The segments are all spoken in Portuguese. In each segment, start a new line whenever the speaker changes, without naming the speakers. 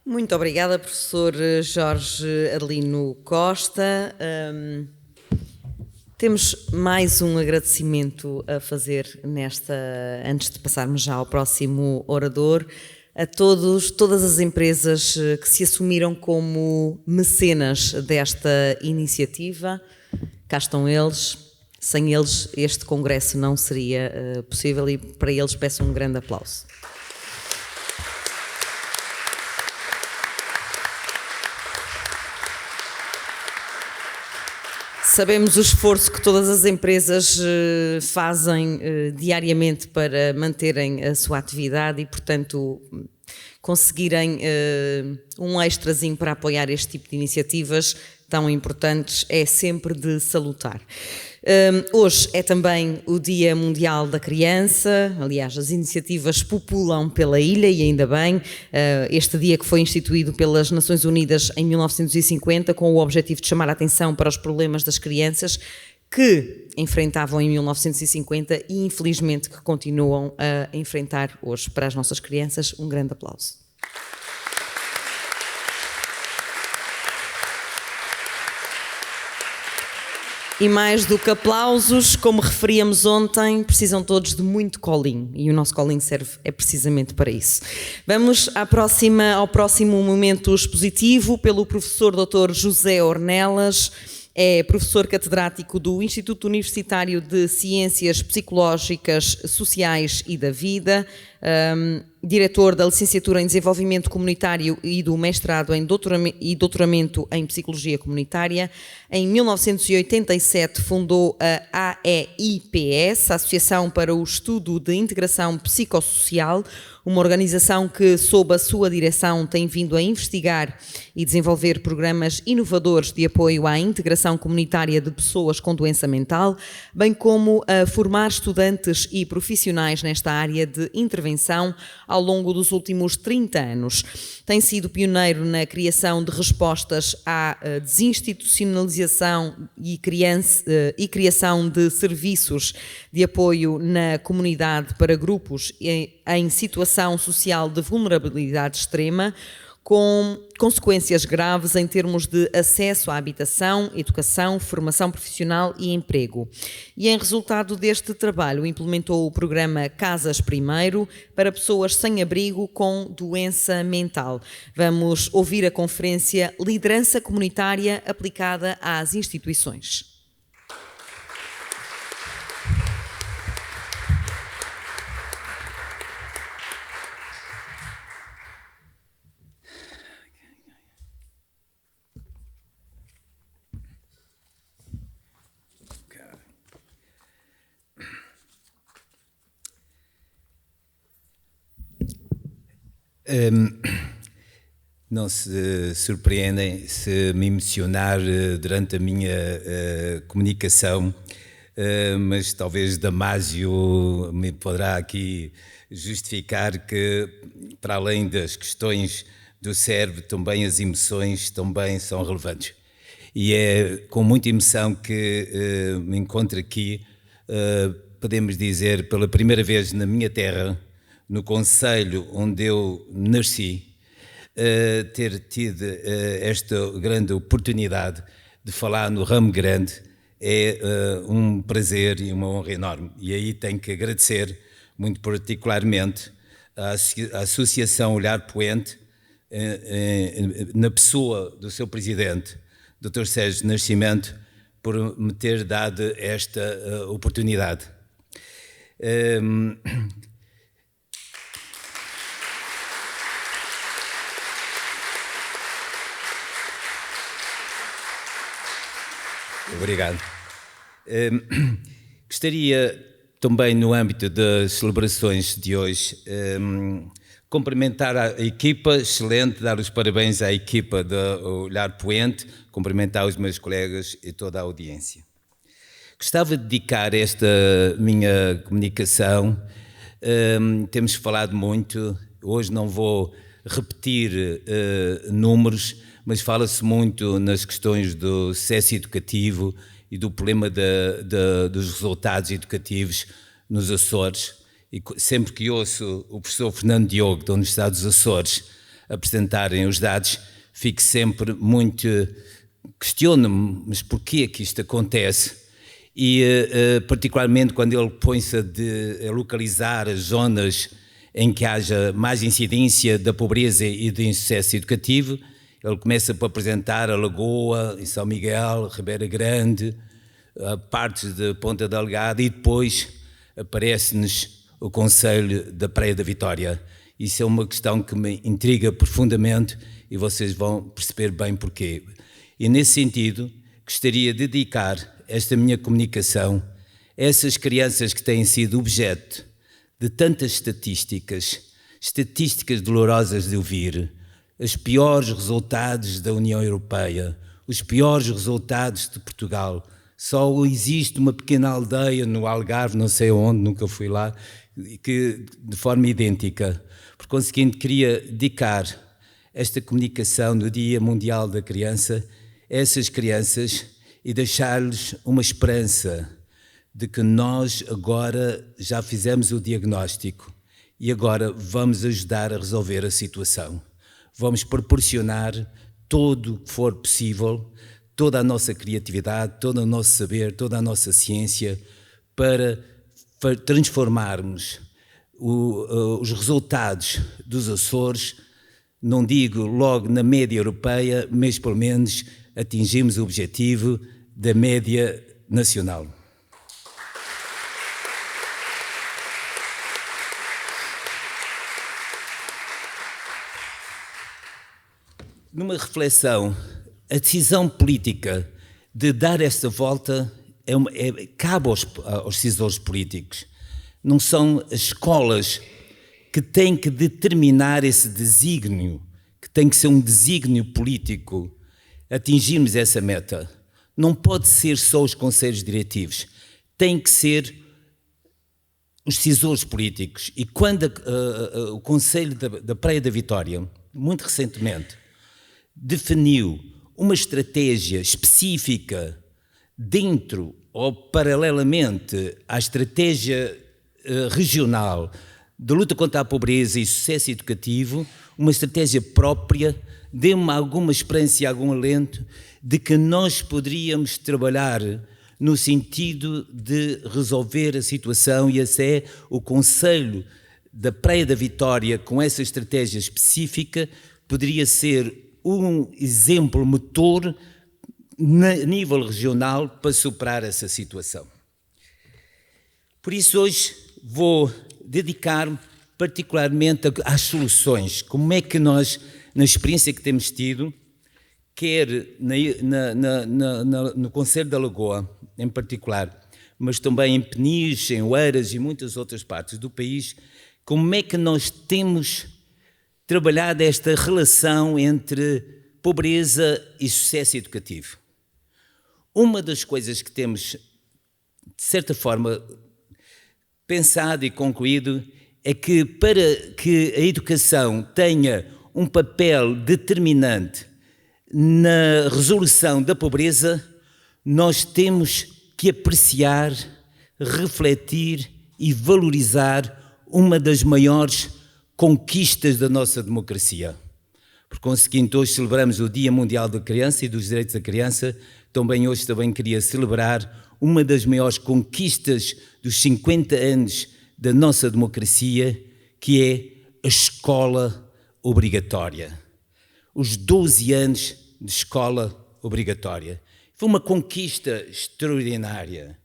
Muito obrigada, professor Jorge Adelino Costa. Temos mais um agradecimento a fazer antes de passarmos já ao próximo orador, a todas as empresas que se assumiram como mecenas desta iniciativa. Cá estão eles. Sem eles, este congresso não seria possível e para eles peço um grande aplauso. Sabemos o esforço que todas as empresas fazem diariamente para manterem a sua atividade e, portanto, conseguirem um extrazinho para apoiar este tipo de iniciativas tão importantes é sempre de salutar. Hoje é também o Dia Mundial da Criança, aliás, as iniciativas populam pela ilha e ainda bem, este dia que foi instituído pelas Nações Unidas em 1950 com o objetivo de chamar a atenção para os problemas das crianças que enfrentavam em 1950 e infelizmente que continuam a enfrentar hoje. Para as nossas crianças, um grande aplauso. E mais do que aplausos, como referíamos ontem, precisam todos de muito colinho e o nosso colinho é precisamente para isso. Vamos ao próximo momento expositivo pelo professor Dr. José Ornelas. É professor catedrático do Instituto Universitário de Ciências Psicológicas, Sociais e da Vida, diretor da Licenciatura em Desenvolvimento Comunitário e do mestrado e doutoramento em Psicologia Comunitária. Em 1987 fundou a AEIPS, a Associação para o Estudo de Integração Psicossocial, uma organização que, sob a sua direção, tem vindo a investigar e desenvolver programas inovadores de apoio à integração comunitária de pessoas com doença mental, bem como a formar estudantes e profissionais nesta área de intervenção ao longo dos últimos 30 anos. Tem sido pioneiro na criação de respostas à desinstitucionalização e criação de serviços de apoio na comunidade para grupos em situação social de vulnerabilidade extrema, com consequências graves em termos de acesso à habitação, educação, formação profissional e emprego. E em resultado deste trabalho implementou o programa Casas Primeiro para pessoas sem abrigo com doença mental. Vamos ouvir a conferência Liderança Comunitária aplicada às instituições.
Não se surpreendem se me emocionar durante a minha comunicação, mas talvez Damásio me poderá aqui justificar que, para além das questões do cérebro, também as emoções também são relevantes. E é com muita emoção que me encontro aqui, podemos dizer, pela primeira vez na minha terra, no concelho onde eu nasci, ter tido esta grande oportunidade de falar no Ramo Grande é um prazer e uma honra enorme. E aí tenho que agradecer muito particularmente à Associação Olhar Poente, na pessoa do seu presidente, Dr. Sérgio Nascimento, por me ter dado esta oportunidade. Obrigado. Gostaria também, no âmbito das celebrações de hoje, cumprimentar a equipa excelente, dar os parabéns à equipa do Olhar Poente, cumprimentar os meus colegas e toda a audiência. Gostava de dedicar esta minha comunicação, temos falado muito, hoje não vou repetir números, mas fala-se muito nas questões do sucesso educativo e do problema dos resultados educativos nos Açores. E sempre que ouço o professor Fernando Diogo, da Universidade dos Açores, apresentarem os dados, fico sempre muito... questiono-me, mas porquê é que isto acontece? E particularmente quando ele põe-se a localizar as zonas em que haja mais incidência da pobreza e do insucesso educativo, ele começa por apresentar a Lagoa, em São Miguel, Ribeira Grande, partes de Ponta Delgada, e depois aparece-nos o concelho da Praia da Vitória. Isso é uma questão que me intriga profundamente e vocês vão perceber bem porquê. E nesse sentido, gostaria de dedicar esta minha comunicação a essas crianças que têm sido objeto de tantas estatísticas dolorosas de ouvir, os piores resultados da União Europeia, os piores resultados de Portugal. Só existe uma pequena aldeia no Algarve, não sei onde, nunca fui lá, que de forma idêntica. Por conseguinte, queria dedicar esta comunicação do Dia Mundial da Criança a essas crianças e deixar-lhes uma esperança de que nós agora já fizemos o diagnóstico e agora vamos ajudar a resolver a situação. Vamos proporcionar todo o que for possível, toda a nossa criatividade, todo o nosso saber, toda a nossa ciência para transformarmos os resultados dos Açores, não digo logo na média europeia, mas pelo menos atingimos o objetivo da média nacional. Numa reflexão, a decisão política de dar esta volta cabe aos decisores políticos. Não são as escolas que têm que determinar esse desígnio, que tem que ser um desígnio político, atingirmos essa meta. Não pode ser só os conselhos diretivos, tem que ser os decisores políticos. E quando o Conselho da Praia da Vitória, muito recentemente, definiu uma estratégia específica dentro ou paralelamente à estratégia regional de luta contra a pobreza e sucesso educativo, uma estratégia própria, deu-me alguma esperança e algum alento de que nós poderíamos trabalhar no sentido de resolver a situação, e esse é o Conselho da Praia da Vitória, com essa estratégia específica, poderia ser um exemplo motor a nível regional para superar essa situação. Por isso hoje vou dedicar-me particularmente às soluções. Como é que nós, na experiência que temos tido, quer no Concelho da Lagoa, em particular, mas também em Peniche, em Oeiras e muitas outras partes do país, como é que nós temos trabalhado esta relação entre pobreza e sucesso educativo. Uma das coisas que temos, de certa forma, pensado e concluído é que para que a educação tenha um papel determinante na resolução da pobreza, nós temos que apreciar, refletir e valorizar uma das maiores conquistas da nossa democracia. Por conseguinte, hoje celebramos o Dia Mundial da Criança e dos Direitos da Criança. Hoje queria celebrar uma das maiores conquistas dos 50 anos da nossa democracia, que é a escola obrigatória. Os 12 anos de escola obrigatória. Foi uma conquista extraordinária.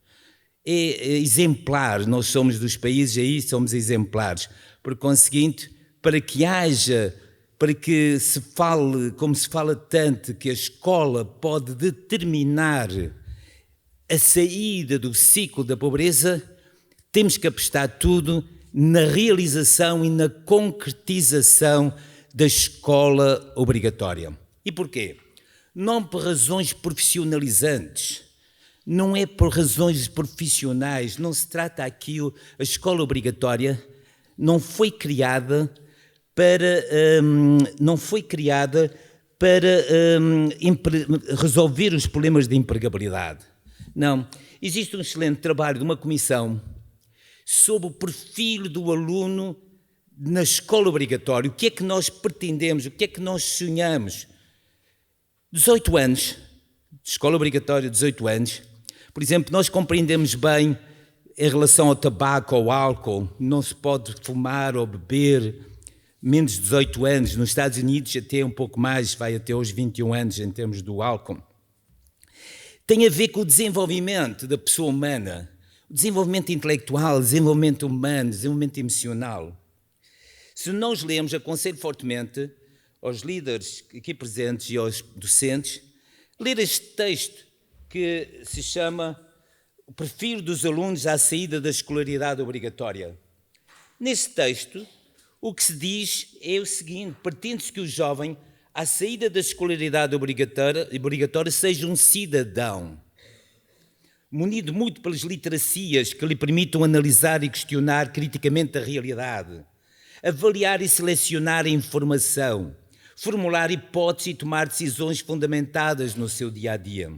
É exemplar, nós somos dos países aí, somos exemplares. Por conseguinte, para que se fale, como se fala tanto, que a escola pode determinar a saída do ciclo da pobreza, temos que apostar tudo na realização e na concretização da escola obrigatória. E porquê? Não por razões profissionalizantes, não é por razões profissionais, não se trata aqui, a escola obrigatória não foi criada para resolver os problemas de empregabilidade. Não, existe um excelente trabalho de uma comissão sobre o perfil do aluno na escola obrigatória, o que é que nós pretendemos, o que é que nós sonhamos? 18 anos, escola obrigatória, 18 anos. Por exemplo, nós compreendemos bem em relação ao tabaco, ao álcool, não se pode fumar ou beber menos de 18 anos. Nos Estados Unidos até um pouco mais, vai até aos 21 anos em termos do álcool. Tem a ver com o desenvolvimento da pessoa humana, o desenvolvimento intelectual, o desenvolvimento humano, o desenvolvimento emocional. Se nós lemos, aconselho fortemente aos líderes aqui presentes e aos docentes, ler este texto que se chama O Perfil dos Alunos à Saída da Escolaridade Obrigatória. Nesse texto, o que se diz é o seguinte: pretende-se que o jovem, à saída da escolaridade obrigatória, seja um cidadão, munido muito pelas literacias que lhe permitam analisar e questionar criticamente a realidade, avaliar e selecionar a informação, formular hipóteses e tomar decisões fundamentadas no seu dia-a-dia.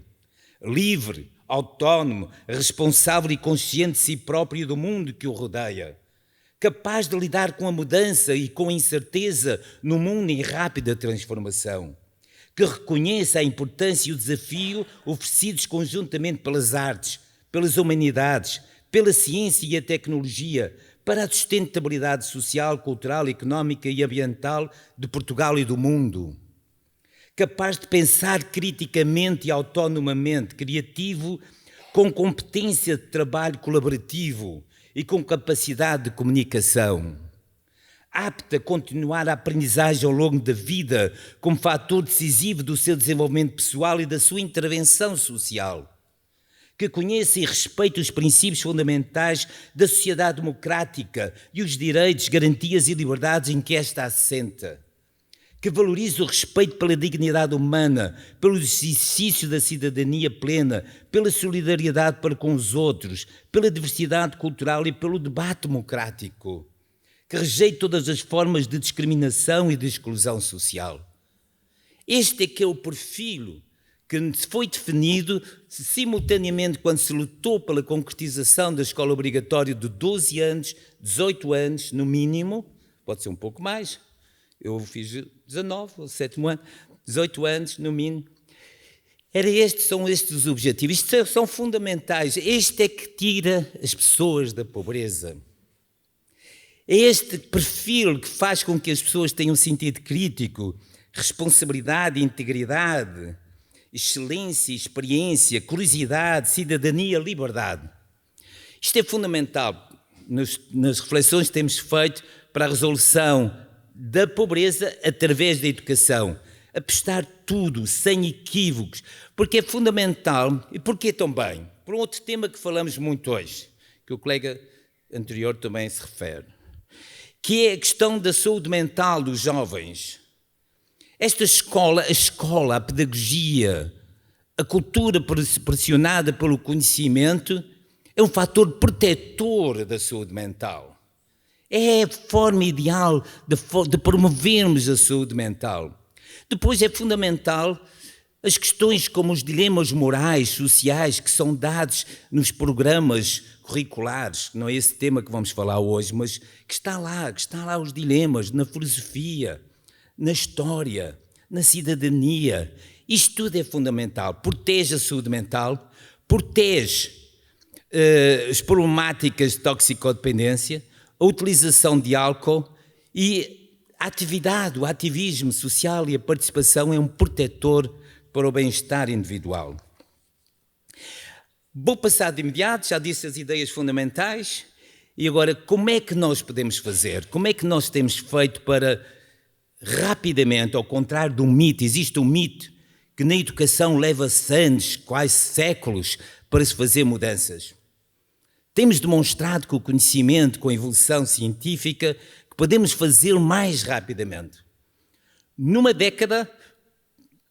Livre, autónomo, responsável e consciente de si próprio e do mundo que o rodeia. Capaz de lidar com a mudança e com a incerteza no mundo em rápida transformação. Que reconheça a importância e o desafio oferecidos conjuntamente pelas artes, pelas humanidades, pela ciência e a tecnologia, para a sustentabilidade social, cultural, económica e ambiental de Portugal e do mundo. Capaz de pensar criticamente e autonomamente, criativo, com competência de trabalho colaborativo e com capacidade de comunicação. Apta a continuar a aprendizagem ao longo da vida como fator decisivo do seu desenvolvimento pessoal e da sua intervenção social. Que conheça e respeite os princípios fundamentais da sociedade democrática e os direitos, garantias e liberdades em que esta assenta. Que valorize o respeito pela dignidade humana, pelo exercício da cidadania plena, pela solidariedade para com os outros, pela diversidade cultural e pelo debate democrático. Que rejeite todas as formas de discriminação e de exclusão social. Este é que é o perfil que foi definido simultaneamente quando se lutou pela concretização da escola obrigatória de 12 anos, 18 anos no mínimo, pode ser um pouco mais, eu fiz 19, o 7º ano, 18 anos no mínimo. São estes os objetivos, estes são fundamentais, este é que tira as pessoas da pobreza. É este perfil que faz com que as pessoas tenham sentido crítico, responsabilidade, integridade, excelência, experiência, curiosidade, cidadania, liberdade. Isto é fundamental nas reflexões que temos feito para a resolução da pobreza através da educação. Apostar tudo, sem equívocos, porque é fundamental. E porquê também? Por um outro tema que falamos muito hoje, que o colega anterior também se refere, que é a questão da saúde mental dos jovens. Esta escola, a pedagogia, a cultura pressionada pelo conhecimento é um fator protetor da saúde mental. É a forma ideal de promovermos a saúde mental. Depois é fundamental as questões como os dilemas morais, sociais, que são dados nos programas curriculares. Não é esse tema que vamos falar hoje, mas que está lá os dilemas na filosofia, na história, na cidadania. Isto tudo é fundamental. Protege a saúde mental, protege as problemáticas de toxicodependência, a utilização de álcool e a atividade, o ativismo social e a participação é um protetor para o bem-estar individual. Vou passar de imediato, já disse as ideias fundamentais, e agora como é que nós podemos fazer? Como é que nós temos feito para rapidamente, ao contrário de um mito, existe um mito que na educação leva anos, quase séculos, para se fazer mudanças. Temos demonstrado com o conhecimento, com a evolução científica, que podemos fazer mais rapidamente. Numa década,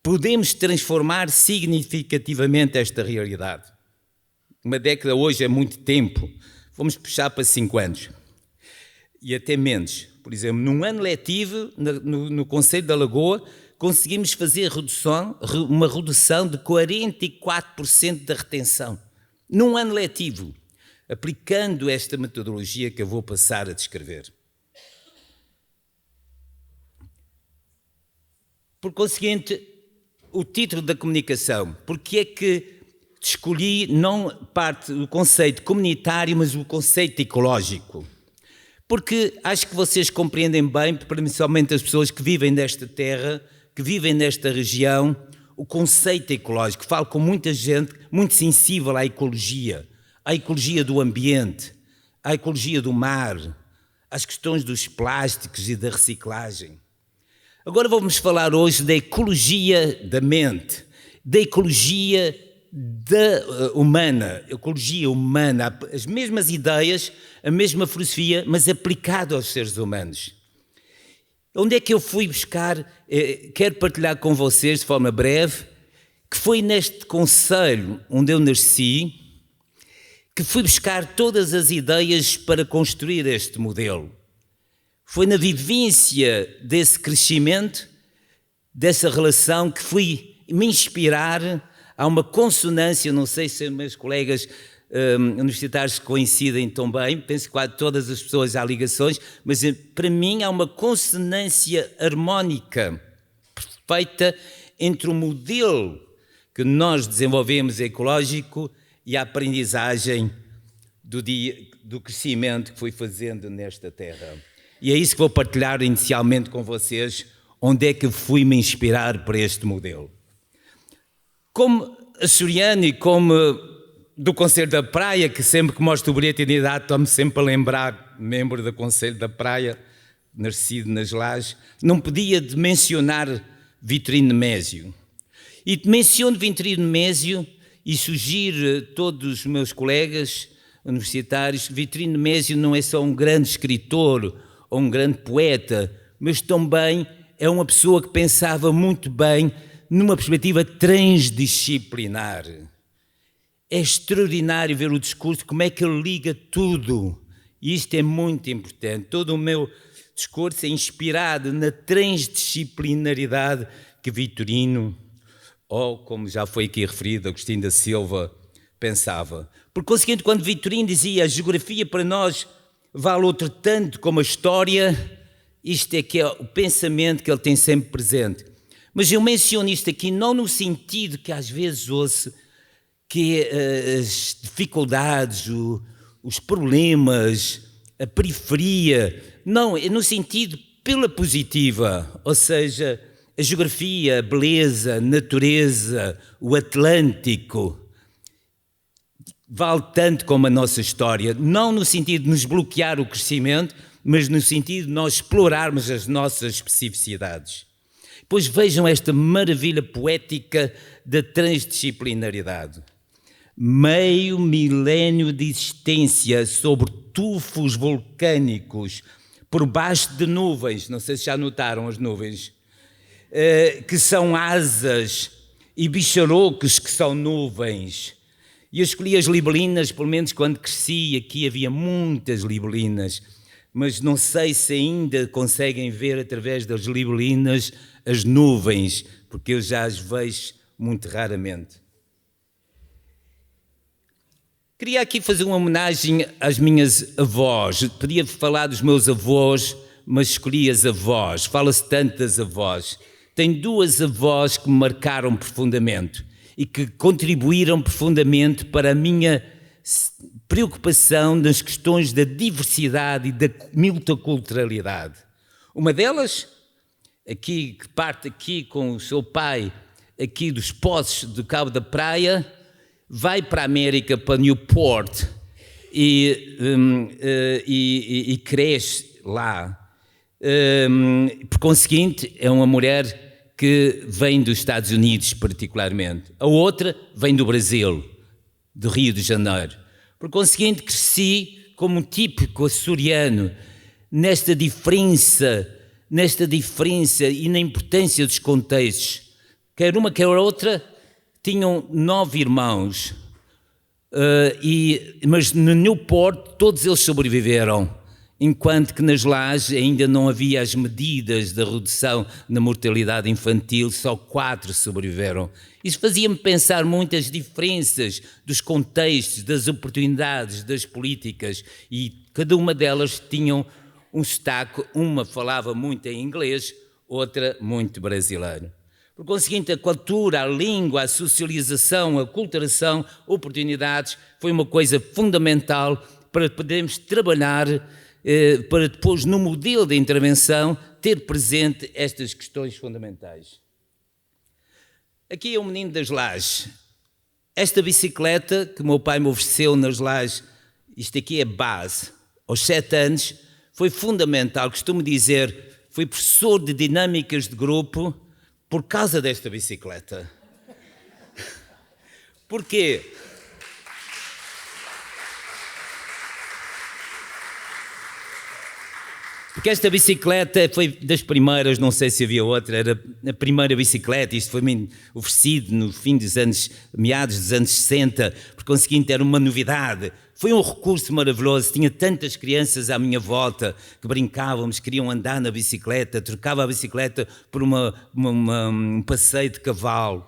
podemos transformar significativamente esta realidade. Uma década hoje é muito tempo, vamos puxar para 5 anos. E até menos. Por exemplo, num ano letivo, no Concelho da Lagoa, conseguimos fazer uma redução de 44% da retenção. Num ano letivo, aplicando esta metodologia que eu vou passar a descrever. Por conseguinte, o título da comunicação, porque é que escolhi não parte do conceito comunitário, mas o conceito ecológico? Porque acho que vocês compreendem bem, principalmente as pessoas que vivem nesta terra, que vivem nesta região, o conceito ecológico. Falo com muita gente muito sensível à ecologia do ambiente, à ecologia do mar, às questões dos plásticos e da reciclagem. Agora vamos falar hoje da ecologia da mente, da ecologia humana, as mesmas ideias, a mesma filosofia, mas aplicado aos seres humanos. Onde é que eu fui buscar, quero partilhar com vocês de forma breve, que foi neste concelho onde eu nasci, que fui buscar todas as ideias para construir este modelo. Foi na vivência desse crescimento, dessa relação, que fui me inspirar. Há uma consonância, não sei se meus colegas universitários coincidem tão bem, penso que quase todas as pessoas há ligações, mas para mim há uma consonância harmónica perfeita entre o modelo que nós desenvolvemos ecológico e a aprendizagem do crescimento que fui fazendo nesta terra. E é isso que vou partilhar inicialmente com vocês, onde é que fui me inspirar para este modelo. Como açoriano e como do Conselho da Praia, que sempre que mostro o bilhete de identidade estou-me sempre a lembrar, membro do Conselho da Praia, nascido nas Lajes, não podia de mencionar Vitorino Nemésio. E menciono Vitorino Nemésio e sugiro a todos os meus colegas universitários que Vitorino Nemésio não é só um grande escritor ou um grande poeta, mas também é uma pessoa que pensava muito bem numa perspectiva transdisciplinar. É extraordinário ver o discurso, como é que ele liga tudo. E isto é muito importante. Todo o meu discurso é inspirado na transdisciplinaridade que Vitorino, ou como já foi aqui referido, Agostinho da Silva, pensava. Por conseguinte, quando Vitorino dizia a geografia para nós vale outro tanto como a história, isto é que é o pensamento que ele tem sempre presente. Mas eu menciono isto aqui não no sentido que às vezes ouço que as dificuldades, os problemas, a periferia, não, é no sentido pela positiva, ou seja, a geografia, a beleza, a natureza, o Atlântico, vale tanto como a nossa história, não no sentido de nos bloquear o crescimento, mas no sentido de nós explorarmos as nossas especificidades. Pois vejam esta maravilha poética da transdisciplinaridade. Meio milénio de existência sobre tufos vulcânicos, por baixo de nuvens, não sei se já notaram as nuvens, que são asas, e bicharocos que são nuvens. E eu escolhi as libelinas, pelo menos quando cresci, aqui havia muitas libelinas, mas não sei se ainda conseguem ver através das libelinas as nuvens, porque eu já as vejo muito raramente. Queria aqui fazer uma homenagem às minhas avós. Podia falar dos meus avós, mas escolhi as avós. Fala-se tanto das avós. Tenho duas avós que me marcaram profundamente e que contribuíram profundamente para a minha preocupação nas questões da diversidade e da multiculturalidade. Uma delas, aqui, que parte aqui com o seu pai, aqui dos Poços do Cabo da Praia, vai para a América, para Newport, e cresce lá. Por conseguinte, é uma mulher que vem dos Estados Unidos particularmente. A outra vem do Brasil, do Rio de Janeiro. Por conseguinte, cresci como um típico açoriano, nesta diferença e na importância dos contextos. Quer uma, quer outra, tinham 9 irmãos, mas no Newport todos eles sobreviveram, enquanto que nas Lajes ainda não havia as medidas da redução na mortalidade infantil, só 4 sobreviveram. Isso fazia-me pensar muitas diferenças dos contextos, das oportunidades, das políticas, e cada uma delas tinham um sotaque. Uma falava muito em inglês, outra muito brasileira. Por conseguinte, a cultura, a língua, a socialização, a aculturação, oportunidades, foi uma coisa fundamental para podermos trabalhar, para depois, no modelo de intervenção, ter presente estas questões fundamentais. Aqui é o menino das Lajes. Esta bicicleta que o meu pai me ofereceu nas Lajes, isto aqui é base. Aos 7 anos, foi fundamental, costumo dizer, fui professor de dinâmicas de grupo por causa desta bicicleta. Porquê? Porque esta bicicleta foi das primeiras, não sei se havia outra, era a primeira bicicleta, isto foi-me oferecido no fim dos anos, meados dos anos 60, por conseguinte era uma novidade. Foi um recurso maravilhoso, tinha tantas crianças à minha volta que brincávamos, queriam andar na bicicleta, trocava a bicicleta por um passeio de cavalo.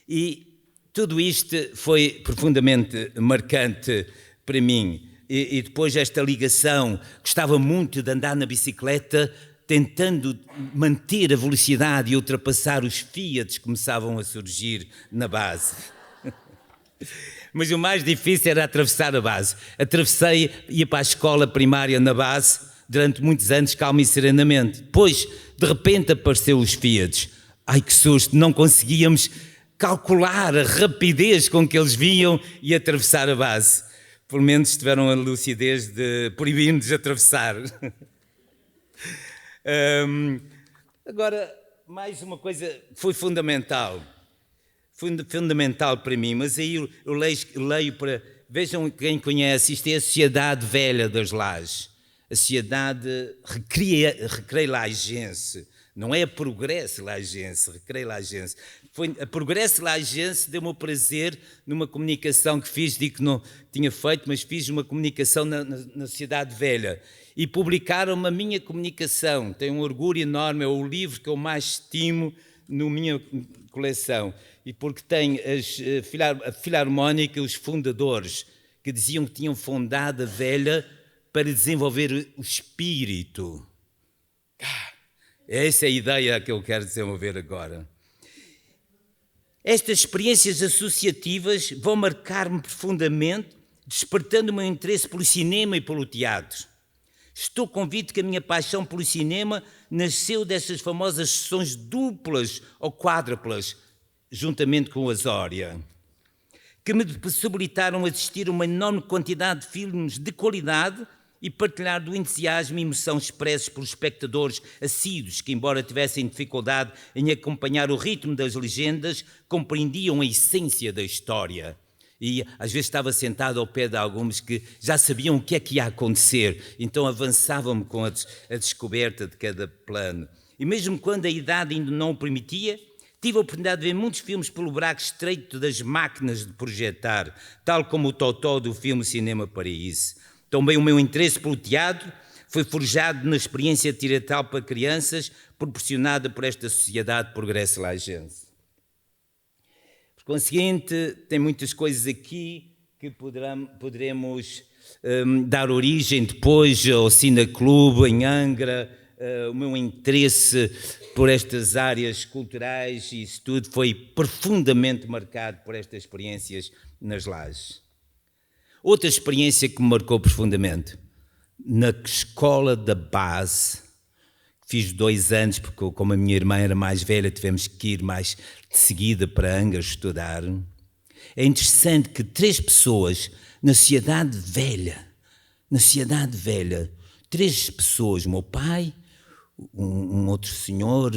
E tudo isto foi profundamente marcante para mim. E depois esta ligação, gostava muito de andar na bicicleta, tentando manter a velocidade e ultrapassar os Fiats que começavam a surgir na base. Mas o mais difícil era atravessar a base. Atravessei, ia para a escola primária na base, durante muitos anos, calma e serenamente. Depois, de repente, apareceu os Fiats. Ai, que susto, não conseguíamos calcular a rapidez com que eles vinham e atravessar a base. Pelo menos tiveram a lucidez de proibir-nos de atravessar. Agora, mais uma coisa foi fundamental. Fundamental para mim, mas aí eu leio para... Vejam quem conhece, isto é a Sociedade Velha das Lajes. A Sociedade Recreio-Lajense. Não é a Progresso Lajense, Recreio-Lajense. A Progresso Lajense deu-me o prazer, numa comunicação que fiz, digo que não tinha feito, mas fiz uma comunicação na Sociedade Velha. E publicaram a minha comunicação. Tenho um orgulho enorme, é o livro que eu mais estimo na minha coleção. E porque tem a Filarmónica, os fundadores, que diziam que tinham fundado a Velha para desenvolver o espírito. Essa é a ideia que eu quero desenvolver agora. Estas experiências associativas vão marcar-me profundamente, despertando o meu interesse pelo cinema e pelo teatro. Estou convicto que a minha paixão pelo cinema nasceu dessas famosas sessões duplas ou quádruplas, juntamente com o Azória, que me possibilitaram assistir a uma enorme quantidade de filmes de qualidade e partilhar do entusiasmo e emoção expressos pelos espectadores assíduos que, embora tivessem dificuldade em acompanhar o ritmo das legendas, compreendiam a essência da história. E às vezes estava sentado ao pé de alguns que já sabiam o que é que ia acontecer, então avançavam-me com a descoberta de cada plano. E mesmo quando a idade ainda não o permitia, tive a oportunidade de ver muitos filmes pelo buraco estreito das máquinas de projetar, tal como o Totó do filme Cinema Paraíso. Também o meu interesse pelo teatro foi forjado na experiência teatral para crianças proporcionada por esta Sociedade Progresso Lajense. Por conseguinte, tem muitas coisas aqui que poderemos dar origem depois ao Cineclube em Angra. O meu interesse por estas áreas culturais e isso tudo foi profundamente marcado por estas experiências nas Lajes. Outra experiência que me marcou profundamente, na escola da base, fiz 2 anos, porque como a minha irmã era mais velha, tivemos que ir mais de seguida para Angra estudar. É interessante que 3 pessoas na Sociedade Velha, 3 pessoas, meu pai, um outro senhor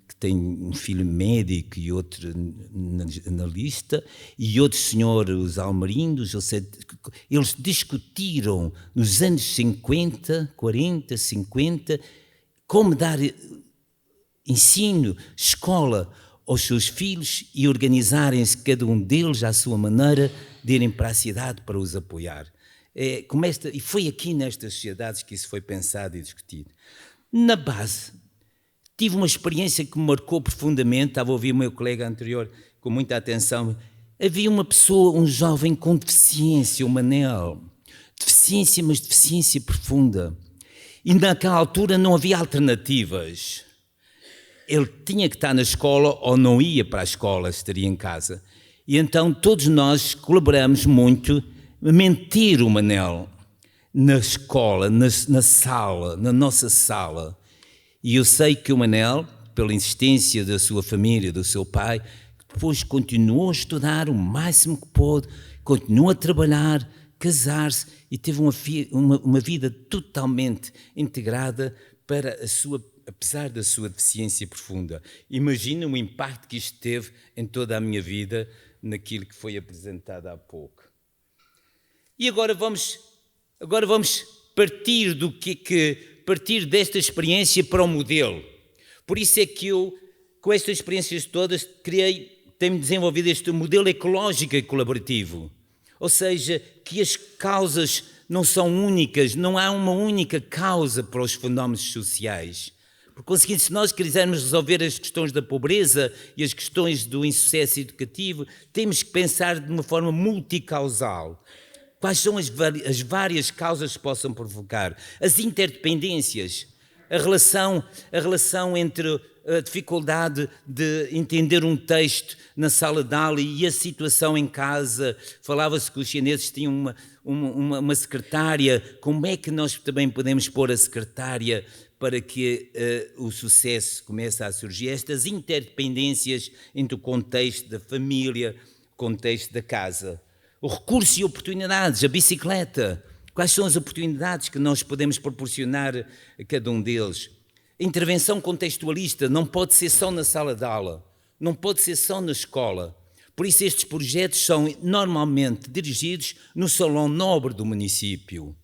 que tem um filho médico e outro analista, e outro senhor, os Almerindos, eles discutiram nos anos 50, 40, 50, como dar ensino, escola aos seus filhos e organizarem-se, cada um deles à sua maneira, de irem para a cidade para os apoiar. E foi aqui nestas sociedades que isso foi pensado e discutido. Na base, tive uma experiência que me marcou profundamente, estava a ouvir o meu colega anterior com muita atenção. Havia uma pessoa, um jovem com deficiência, o Manel. Deficiência, mas deficiência profunda. E naquela altura não havia alternativas. ele tinha que estar na escola ou não ia para a escola, estaria em casa. E então todos nós colaboramos muito a mentir o Manel na escola, na sala, na nossa sala. E eu sei que o Manel, pela insistência da sua família, do seu pai, depois continuou a estudar o máximo que pôde, continuou a trabalhar, casar-se e teve uma vida totalmente integrada para apesar da sua deficiência profunda. Imagina o impacto que isto teve em toda a minha vida, naquilo que foi apresentado há pouco. E agora vamos partir partir desta experiência para o modelo. Por isso é que eu, com estas experiências todas, tenho desenvolvido este modelo ecológico e colaborativo. Ou seja, que as causas não são únicas, não há uma única causa para os fenómenos sociais. Por conseguinte, se nós quisermos resolver as questões da pobreza e as questões do insucesso educativo, temos que pensar de uma forma multicausal. Quais são as várias causas que possam provocar? As interdependências, a relação entre a dificuldade de entender um texto na sala de aula e a situação em casa. Falava-se que os chineses tinham uma secretária. Como é que nós também podemos pôr a secretária para que o sucesso comece a surgir? Estas interdependências entre o contexto da família, o contexto da casa. O recurso e oportunidades, a bicicleta. Quais são as oportunidades que nós podemos proporcionar a cada um deles? A intervenção contextualista não pode ser só na sala de aula, não pode ser só na escola. Por isso estes projetos são normalmente dirigidos no Salão Nobre do município,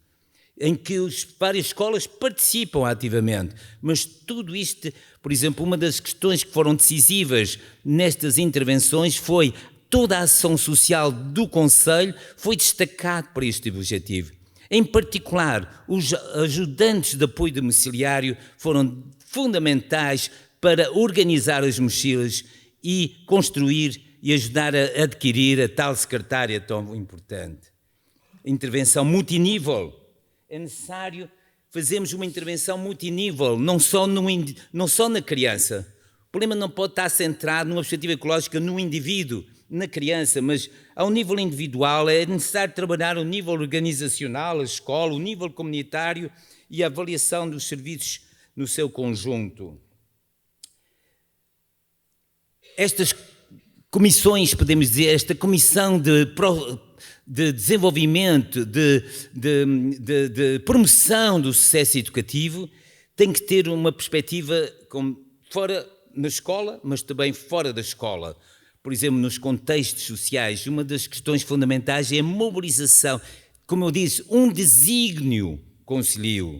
em que várias escolas participam ativamente. Mas tudo isto, por exemplo, uma das questões que foram decisivas nestas intervenções foi toda a ação social do Conselho foi destacada para este objetivo. Em particular, os ajudantes de apoio domiciliário foram fundamentais para organizar as mochilas e construir e ajudar a adquirir a tal secretária tão importante. Intervenção multinível. É necessário fazermos uma intervenção multinível, não só na criança. O problema não pode estar centrado numa perspectiva ecológica no indivíduo, na criança, mas ao nível individual é necessário trabalhar o nível organizacional, a escola, o nível comunitário e a avaliação dos serviços no seu conjunto. Estas comissões, podemos dizer, esta comissão de desenvolvimento, de promoção do sucesso educativo, tem que ter uma perspectiva fora na escola, mas também fora da escola. Por exemplo, nos contextos sociais, uma das questões fundamentais é a mobilização, como eu disse, um desígnio concelhio,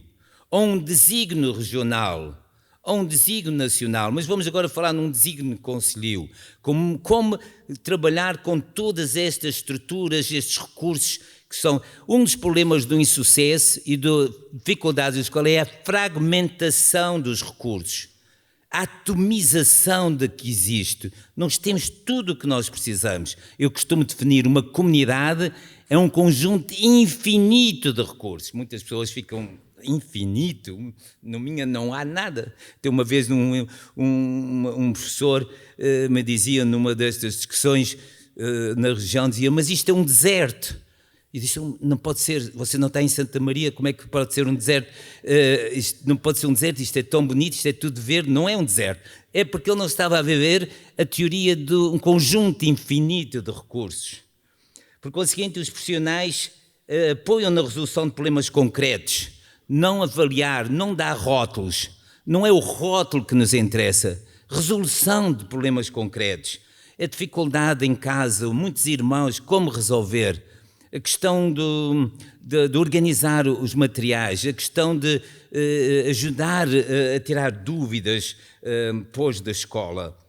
ou um desígnio regional, ou um desígnio nacional, mas vamos agora falar num desígnio concelhio, como trabalhar com todas estas estruturas, estes recursos, que são um dos problemas do insucesso e da dificuldade da escola, é a fragmentação dos recursos. A atomização de que existe. Nós temos tudo o que nós precisamos. Eu costumo definir uma comunidade é um conjunto infinito de recursos. Muitas pessoas ficam infinito, no minha não há nada. Tem uma vez um professor me dizia numa destas discussões na região, dizia, mas isto é um deserto. E disse, não pode ser, você não está em Santa Maria, como é que pode ser um deserto? Isto não pode ser um deserto, isto é tão bonito, isto é tudo verde. Não é um deserto, é porque ele não estava a viver a teoria de um conjunto infinito de recursos. Por conseguinte, os profissionais apoiam na resolução de problemas concretos, não avaliar, não dar rótulos. Não é o rótulo que nos interessa, resolução de problemas concretos. A dificuldade em casa, muitos irmãos, como resolver? A questão de organizar os materiais, a questão de ajudar a tirar dúvidas depois da escola.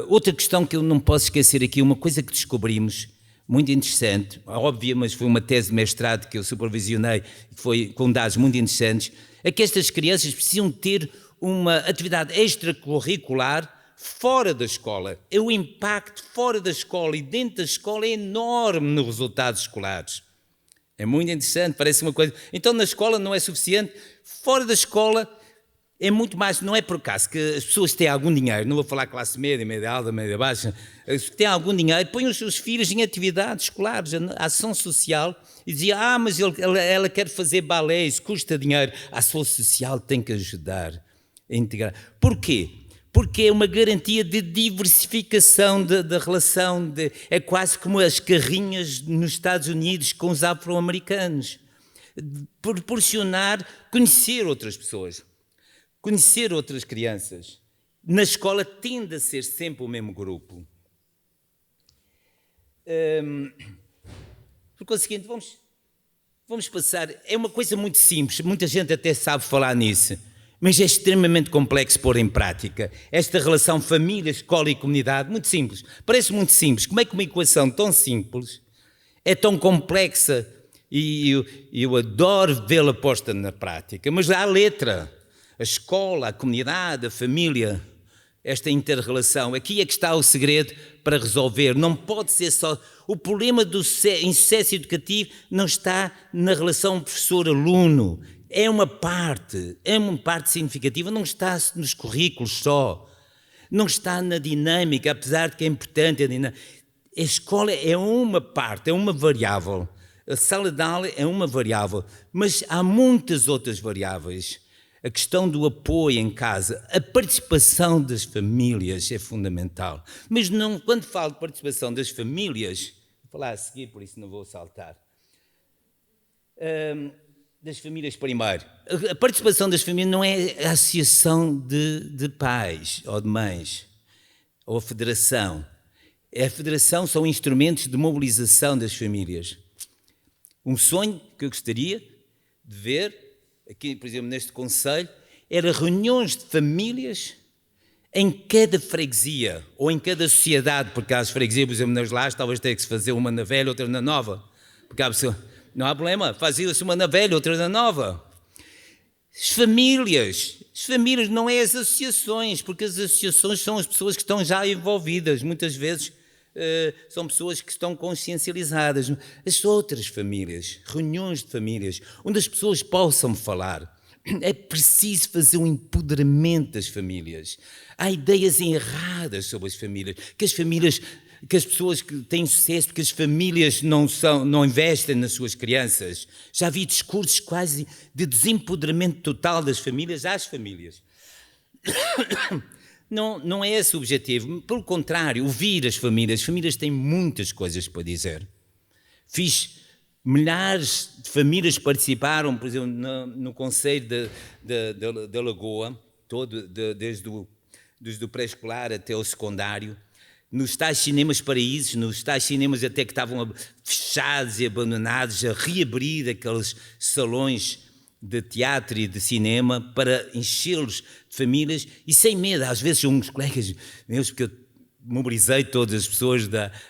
Outra questão que eu não posso esquecer aqui, uma coisa que descobrimos, muito interessante, óbvia, mas foi uma tese de mestrado que eu supervisionei, foi com dados muito interessantes, é que estas crianças precisam ter uma atividade extracurricular fora da escola. O impacto fora da escola e dentro da escola é enorme nos resultados escolares. É muito interessante, parece uma coisa... Então na escola não é suficiente, fora da escola É muito mais, não é por acaso que as pessoas que têm algum dinheiro, não vou falar classe média, média alta, média baixa, as que têm algum dinheiro, põem os seus filhos em atividades escolares, ação social, e diziam, mas ela quer fazer balé, isso custa dinheiro. A ação social tem que ajudar a integrar. Porquê? Porque é uma garantia de diversificação da relação, é quase como as carrinhas nos Estados Unidos com os afro-americanos. Proporcionar, conhecer outras pessoas. Conhecer outras crianças. Na escola tende a ser sempre o mesmo grupo. Por conseguinte, vamos passar... É uma coisa muito simples, muita gente até sabe falar nisso, mas é extremamente complexo pôr em prática. Esta relação família, escola e comunidade, muito simples. Parece muito simples. Como é que uma equação tão simples é tão complexa? E eu adoro vê-la posta na prática, mas há a letra... A escola, a comunidade, a família, esta inter-relação. Aqui é que está o segredo para resolver. Não pode ser só... O problema do insucesso educativo não está na relação professor-aluno. É uma parte significativa, não está nos currículos só. Não está na dinâmica, apesar de que é importante a dinâmica. A escola é uma parte, é uma variável. A sala de aula é uma variável, mas há muitas outras variáveis. A questão do apoio em casa, a participação das famílias é fundamental. Mas não, quando falo de participação das famílias, vou falar a seguir, por isso não vou saltar, das famílias primeiro. A participação das famílias não é a associação de pais ou de mães, ou a federação. A federação são instrumentos de mobilização das famílias. Um sonho que eu gostaria de ver aqui, por exemplo, neste concelho, era reuniões de famílias em cada freguesia, ou em cada sociedade, porque há as freguesias, por exemplo, nas Lajes, talvez tenha que se fazer uma na velha, outra na nova, porque não há problema, fazia-se uma na velha, outra na nova. As famílias não é as associações, porque as associações são as pessoas que estão já envolvidas, muitas vezes são pessoas que estão consciencializadas. As outras famílias, reuniões de famílias, onde as pessoas possam falar. É preciso fazer um empoderamento das famílias. Há ideias erradas sobre as famílias, que as pessoas que têm sucesso, porque as famílias não investem nas suas crianças. Já vi discursos quase de desempoderamento total das famílias às famílias. Não é esse o objetivo, pelo contrário, ouvir as famílias têm muitas coisas para dizer. Milhares de famílias participaram, por exemplo, no Conselho da Lagoa, desde o pré-escolar até o secundário, nos tais cinemas paraísos, nos tais cinemas até que estavam fechados e abandonados, a reabrir aqueles salões de teatro e de cinema para enchê-los de famílias e sem medo. Às vezes uns colegas meus, porque eu mobilizei todas as pessoas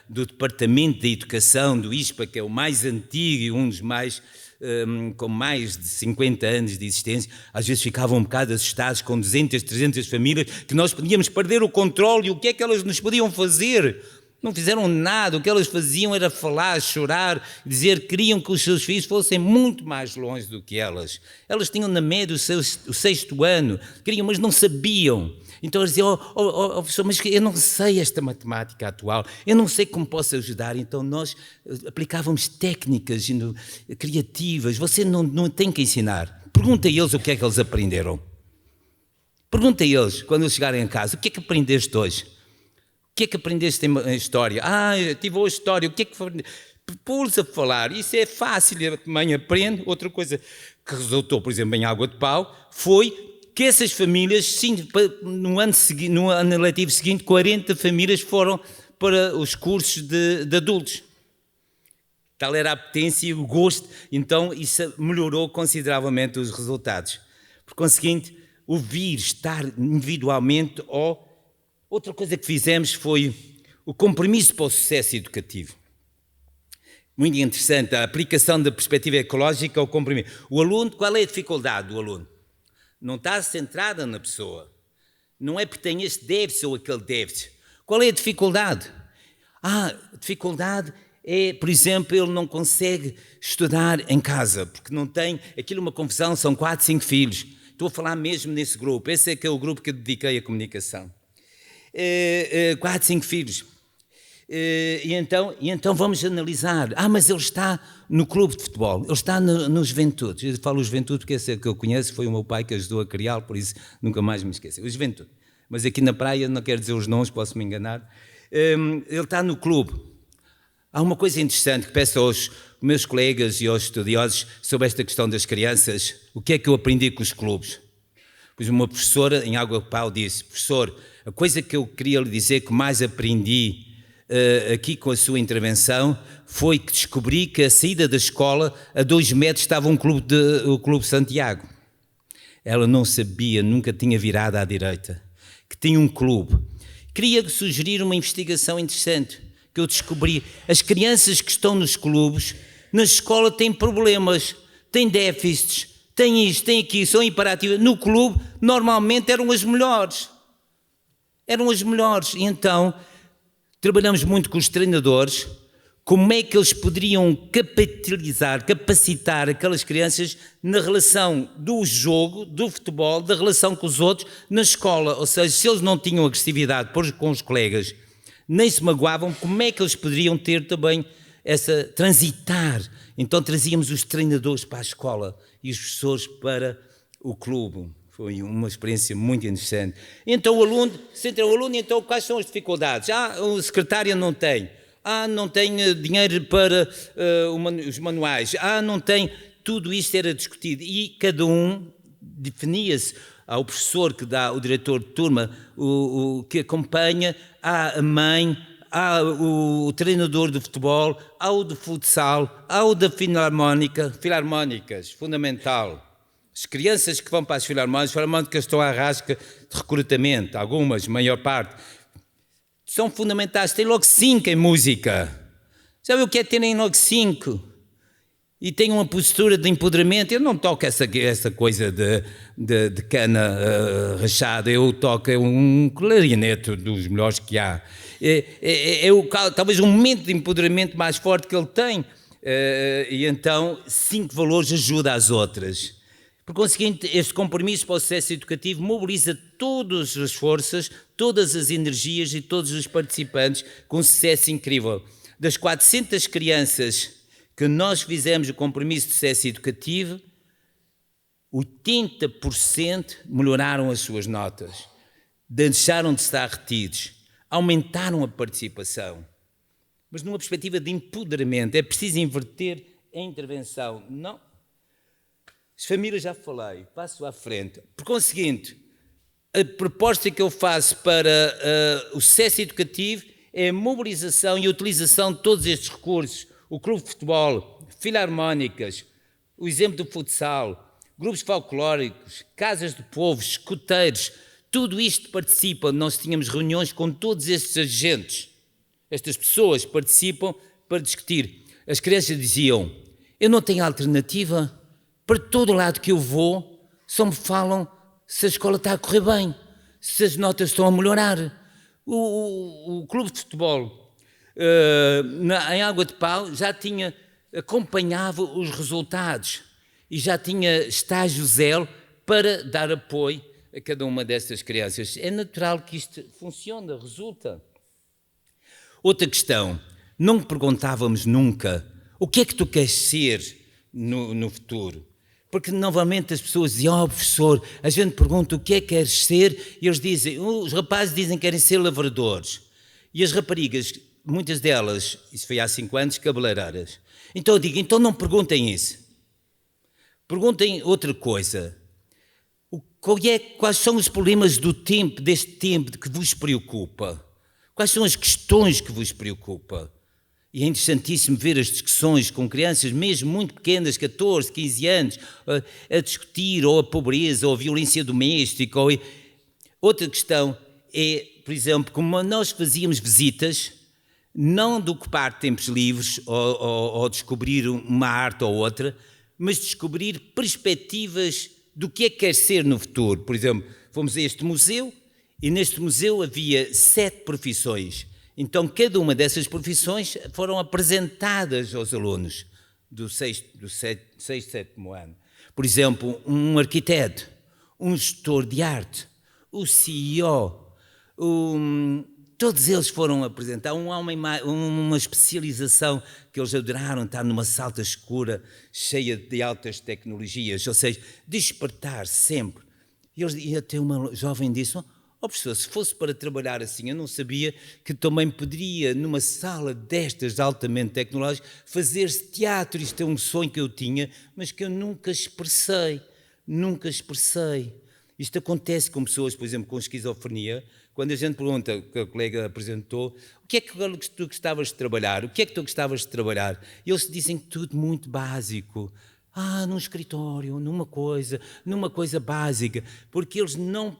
do Departamento de Educação do ISPA, que é o mais antigo e um dos mais, com mais de 50 anos de existência, às vezes ficavam um bocado assustados com 200, 300 famílias, que nós podíamos perder o controle e o que é que elas nos podiam fazer? Não fizeram nada, o que elas faziam era falar, chorar, dizer que queriam que os seus filhos fossem muito mais longe do que elas. Elas tinham na média o 6º ano, queriam, mas não sabiam. Então eles diziam, professor, mas eu não sei esta matemática atual, eu não sei como posso ajudar. Então nós aplicávamos técnicas criativas, você não tem que ensinar. Pergunta a eles o que é que eles aprenderam. Pergunta a eles, quando eles chegarem a casa, o que é que aprendeste hoje? O que é que aprendeste em história? Eu tive hoje história, o que é que... Pô-los a falar, isso é fácil, a mãe aprende. Outra coisa que resultou, por exemplo, em Água de Pau, foi que essas famílias, sim, no ano letivo seguinte, 40 famílias foram para os cursos de adultos. Tal era a apetência e o gosto, então isso melhorou consideravelmente os resultados. Por conseguinte, ouvir, estar individualmente ou... Outra coisa que fizemos foi o compromisso para o sucesso educativo. Muito interessante, a aplicação da perspectiva ecológica ao compromisso. O aluno, qual é a dificuldade do aluno? Não está centrada na pessoa. Não é porque tem este déficit ou aquele déficit. Qual é a dificuldade? A dificuldade é, por exemplo, ele não consegue estudar em casa, porque não tem... Aquilo é uma confusão, são 4, 5 filhos. Estou a falar mesmo nesse grupo. Esse é que é o grupo que eu dediquei à comunicação. 4, 5 filhos. E então vamos analisar. Mas ele está no clube de futebol, ele está no Juventude. Eu falo Juventude porque esse é que eu conheço, foi o meu pai que ajudou a criá-lo, por isso nunca mais me esqueci. O Juventude. Mas aqui na praia, não quero dizer os nomes, posso me enganar. Ele está no clube. Há uma coisa interessante que peço aos meus colegas e aos estudiosos sobre esta questão das crianças. O que é que eu aprendi com os clubes? Pois uma professora em Água de Pau disse: professor, a coisa que eu queria lhe dizer que mais aprendi aqui com a sua intervenção foi que descobri que a saída da escola a 2 metros estava o Clube Santiago. Ela não sabia, nunca tinha virado à direita, que tinha um clube. Queria sugerir uma investigação interessante que eu descobri. As crianças que estão nos clubes, na escola têm problemas, têm déficits, têm isto, têm aquilo, são hiperativas. No clube, normalmente eram as melhores. E então trabalhamos muito com os treinadores, como é que eles poderiam capacitar aquelas crianças na relação do jogo, do futebol, da relação com os outros, na escola. Ou seja, se eles não tinham agressividade com os colegas, nem se magoavam, como é que eles poderiam ter também transitar? Então trazíamos os treinadores para a escola e os professores para o clube. Foi uma experiência muito interessante. Então o aluno, então quais são as dificuldades? O secretário não tem. Não tem dinheiro para os manuais. Não tem. Tudo isto era discutido e cada um definia-se. Há o professor que dá, o diretor de turma, o que acompanha, há a mãe, há o treinador de futebol, há o de futsal, há o da filarmónicas, fundamental. As crianças que vão para as filarmónicas estão à rasca de recrutamento, algumas, maior parte, são fundamentais, têm logo 5 em música. Sabe o que é terem logo 5? E tem uma postura de empoderamento. Eu não toco essa coisa de cana rachada, eu toco um clarinete dos melhores que há. Talvez um momento de empoderamento mais forte que ele tem. E então 5 valores ajuda às outras. Por conseguinte, este compromisso para o sucesso educativo mobiliza todas as forças, todas as energias e todos os participantes com um sucesso incrível. Das 400 crianças que nós fizemos o compromisso de sucesso educativo, 80% melhoraram as suas notas, deixaram de estar retidos, aumentaram a participação. Mas numa perspectiva de empoderamento, é preciso inverter a intervenção. Não. As famílias já falei, passo à frente. Por conseguinte, a proposta que eu faço para o sucesso educativo é a mobilização e a utilização de todos estes recursos. O clube de futebol, filarmónicas, o exemplo do futsal, grupos folclóricos, casas de povo, escuteiros, tudo isto participa. Nós tínhamos reuniões com todos estes agentes. Estas pessoas participam para discutir. As crianças diziam: eu não tenho alternativa, para todo lado que eu vou, só me falam se a escola está a correr bem, se as notas estão a melhorar. O clube de futebol em Água de Pau acompanhava os resultados e já tinha estágio zero para dar apoio a cada uma destas crianças. É natural que isto funcione, resulta. Outra questão, não perguntávamos nunca o que é que tu queres ser no futuro. Porque novamente as pessoas diziam: professor, a gente pergunta o que é que queres ser, e eles dizem, os rapazes dizem que querem ser lavradores, e as raparigas, muitas delas, isso foi há 5 anos, cabeleireiras. Então eu digo, então não perguntem isso, perguntem outra coisa. Quais são os problemas deste tempo que vos preocupa? Quais são as questões que vos preocupam? E é interessantíssimo ver as discussões com crianças, mesmo muito pequenas, 14, 15 anos, a discutir ou a pobreza ou a violência doméstica. Outra questão é, por exemplo, como nós fazíamos visitas, não de ocupar tempos livres ou descobrir uma arte ou outra, mas descobrir perspectivas do que é que quer ser no futuro. Por exemplo, fomos a este museu e neste museu havia 7 profissões. Então, cada uma dessas profissões foram apresentadas aos alunos do 6º, 7º ano. Por exemplo, um arquiteto, um gestor de arte, o CEO, todos eles foram apresentar uma especialização que eles adoraram, estar numa sala escura, cheia de altas tecnologias, ou seja, despertar sempre. E até uma jovem disse, professor, se fosse para trabalhar assim, eu não sabia que também poderia, numa sala destas altamente tecnológicas, fazer-se teatro. Isto é um sonho que eu tinha, mas que eu nunca expressei. Isto acontece com pessoas, por exemplo, com esquizofrenia. Quando a gente pergunta, que a colega apresentou, o que é que tu gostavas de trabalhar? O que é que tu gostavas de trabalhar? E eles dizem tudo muito básico. Num escritório, numa coisa básica, porque eles não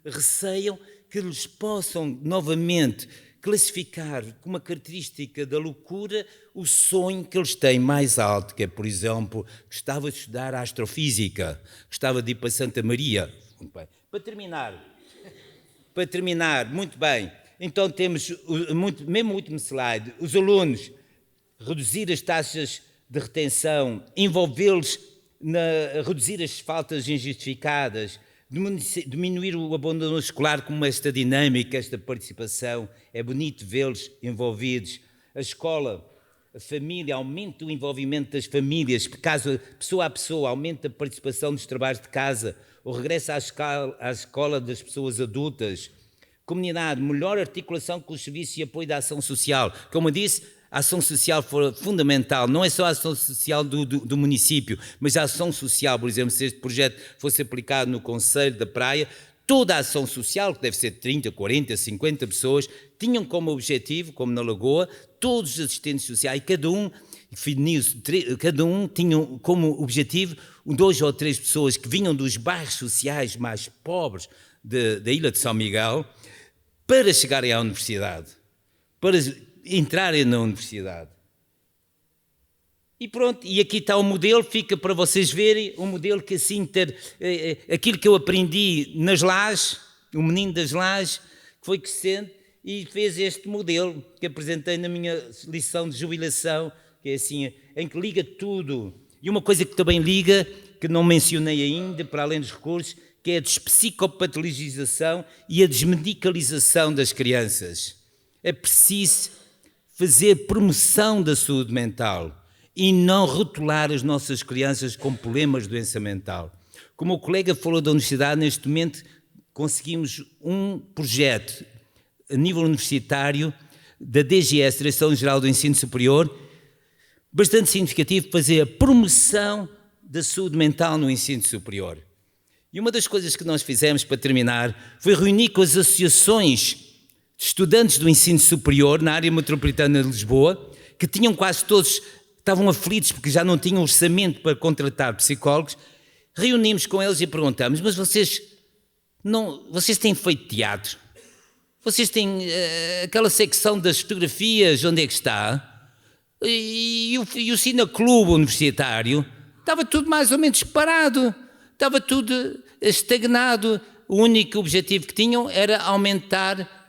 receiam que eles possam novamente classificar com uma característica da loucura o sonho que eles têm mais alto, que é, por exemplo, gostava de estudar astrofísica, gostava de ir para Santa Maria. Muito bem. Para terminar, muito bem, então temos, mesmo o último slide, os alunos, reduzir as taxas de retenção, envolvê-los reduzir as faltas injustificadas, diminuir o abandono escolar com esta dinâmica, esta participação. É bonito vê-los envolvidos. A escola, a família, aumenta o envolvimento das famílias, pessoa a pessoa, aumenta a participação nos trabalhos de casa, o regresso à escola das pessoas adultas. Comunidade, melhor articulação com os serviços e apoio da ação social. Como eu disse, a ação social foi fundamental, não é só a ação social do município, mas a ação social, por exemplo, se este projeto fosse aplicado no Conselho da Praia, toda a ação social, que deve ser 30, 40, 50 pessoas, tinham como objetivo, como na Lagoa, todos os assistentes sociais, cada um tinha como objetivo 2 ou 3 pessoas que vinham dos bairros sociais mais pobres da Ilha de São Miguel para chegarem à universidade, para entrarem na universidade. E pronto, e aqui está o modelo, fica para vocês verem, um modelo que assim, aquilo que eu aprendi nas lajes, o menino das lajes, que foi crescendo e fez este modelo que apresentei na minha lição de jubilação, que é assim, em que liga tudo. E uma coisa que também liga, que não mencionei ainda, para além dos recursos, que é a despsicopatologização e a desmedicalização das crianças. É preciso fazer promoção da saúde mental e não rotular as nossas crianças com problemas de doença mental. Como o colega falou da universidade, neste momento conseguimos um projeto a nível universitário da DGS, Direção-Geral do Ensino Superior, bastante significativo, fazer a promoção da saúde mental no ensino superior. E uma das coisas que nós fizemos, para terminar, foi reunir com as associações de estudantes do ensino superior na área metropolitana de Lisboa, que tinham quase todos, estavam aflitos porque já não tinham orçamento para contratar psicólogos. Reunimos com eles e perguntamos, mas vocês têm feito teatro? Vocês têm aquela secção das fotografias, onde é que está? E o cineclube universitário? Estava tudo mais ou menos parado, estava tudo estagnado. O único objetivo que tinham era aumentar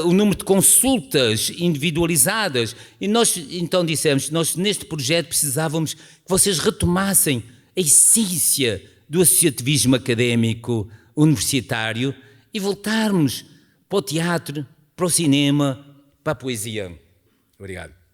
o número de consultas individualizadas. E nós então dissemos, nós neste projeto precisávamos que vocês retomassem a essência do associativismo académico universitário e voltarmos para o teatro, para o cinema, para a poesia. Obrigado.